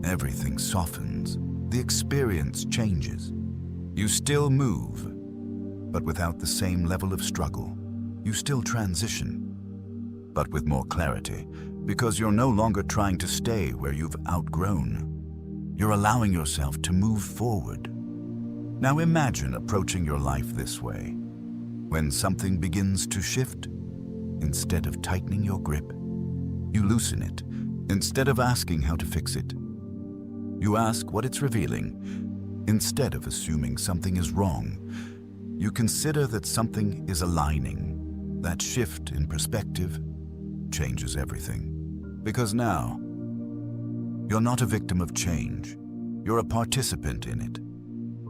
everything softens. The experience changes. You still move, but without the same level of struggle. You still transition, but with more clarity, because you're no longer trying to stay where you've outgrown. You're allowing yourself to move forward. Now imagine approaching your life this way. When something begins to shift, instead of tightening your grip, you loosen it. Instead of asking how to fix it, you ask what it's revealing. Instead of assuming something is wrong, you consider that something is aligning. That shift in perspective changes everything. Because now, you're not a victim of change. You're a participant in it.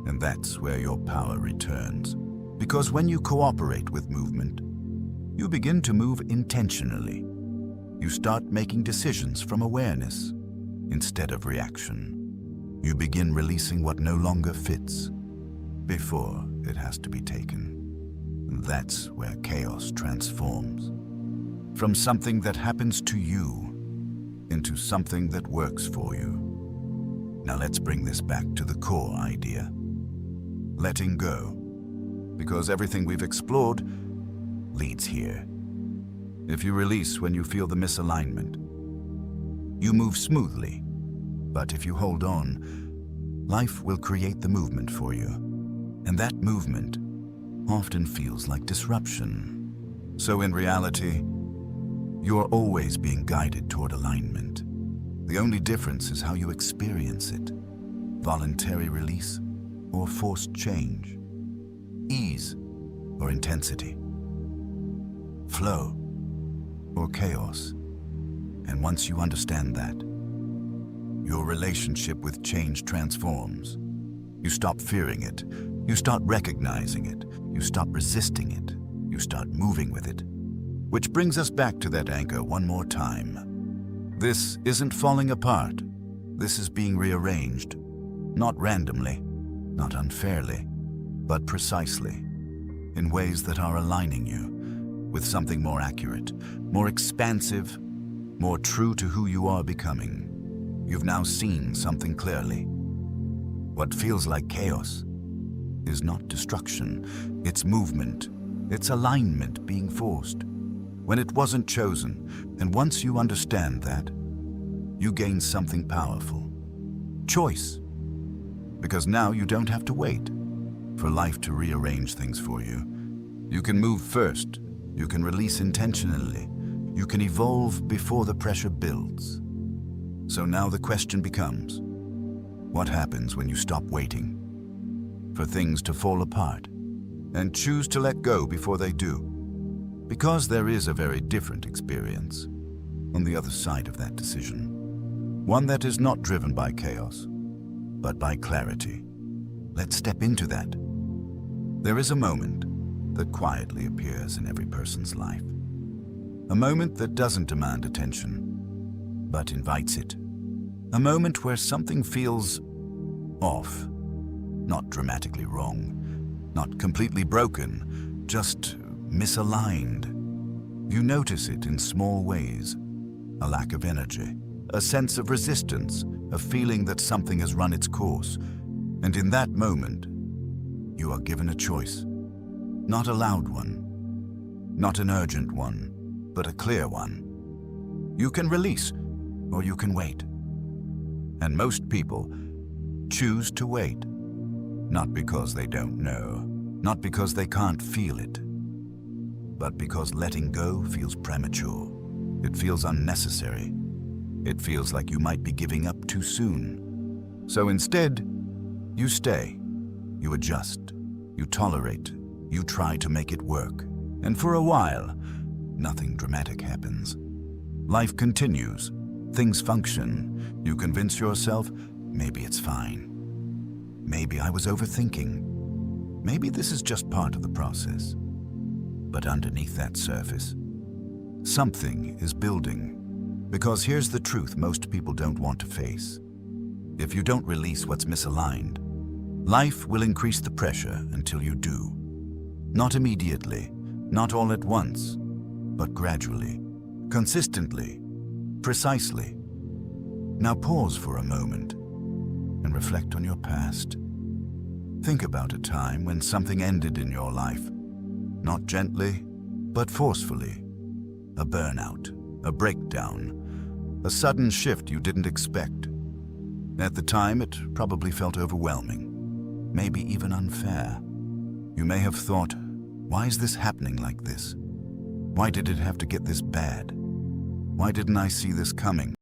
And that's where your power returns. Because when you cooperate with movement, you begin to move intentionally. You start making decisions from awareness instead of reaction. You begin releasing what no longer fits before it has to be taken. And that's where chaos transforms. From something that happens to you into something that works for you. Now let's bring this back to the core idea. Letting go. Because everything we've explored leads here. If you release when you feel the misalignment, you move smoothly. But if you hold on, life will create the movement for you. And that movement often feels like disruption. So in reality, you are always being guided toward alignment. The only difference is how you experience it. Voluntary release or forced change. Ease or intensity. Flow or chaos. And once you understand that, your relationship with change transforms. You stop fearing it. You start recognizing it. You stop resisting it. You start moving with it. Which brings us back to that anchor one more time. This isn't falling apart. This is being rearranged. Not randomly, not unfairly, but precisely, in ways that are aligning you with something more accurate, more expansive, more true to who you are becoming. You've now seen something clearly. What feels like chaos is not destruction, it's movement, it's alignment being forced when it wasn't chosen. And once you understand that, you gain something powerful. Choice. Because now you don't have to wait for life to rearrange things for you. You can move first. You can release intentionally. You can evolve before the pressure builds. So now the question becomes, what happens when you stop waiting for things to fall apart and choose to let go before they do? Because there is a very different experience on the other side of that decision. One that is not driven by chaos, but by clarity. Let's step into that. There is a moment that quietly appears in every person's life. A moment that doesn't demand attention, but invites it. A moment where something feels off, not dramatically wrong, not completely broken, just misaligned. You notice it in small ways. A lack of energy, a sense of resistance, a feeling that something has run its course. And in that moment, you are given a choice. Not a loud one, not an urgent one, but a clear one. You can release, or you can wait. And most people choose to wait, not because they don't know, not because they can't feel it, but because letting go feels premature. It feels unnecessary. It feels like you might be giving up too soon. So instead, you stay, you adjust, you tolerate, you try to make it work. And for a while, nothing dramatic happens. Life continues, things function. You convince yourself, maybe it's fine. Maybe I was overthinking. Maybe this is just part of the process. But underneath that surface, something is building. Because here's the truth most people don't want to face. If you don't release what's misaligned, life will increase the pressure until you do. Not immediately, not all at once, but gradually, consistently, precisely. Now pause for a moment and reflect on your past. Think about a time when something ended in your life, not gently, but forcefully. A burnout, a breakdown, a sudden shift you didn't expect. At the time, it probably felt overwhelming, maybe even unfair. You may have thought, why is this happening like this? Why did it have to get this bad? Why didn't I see this coming?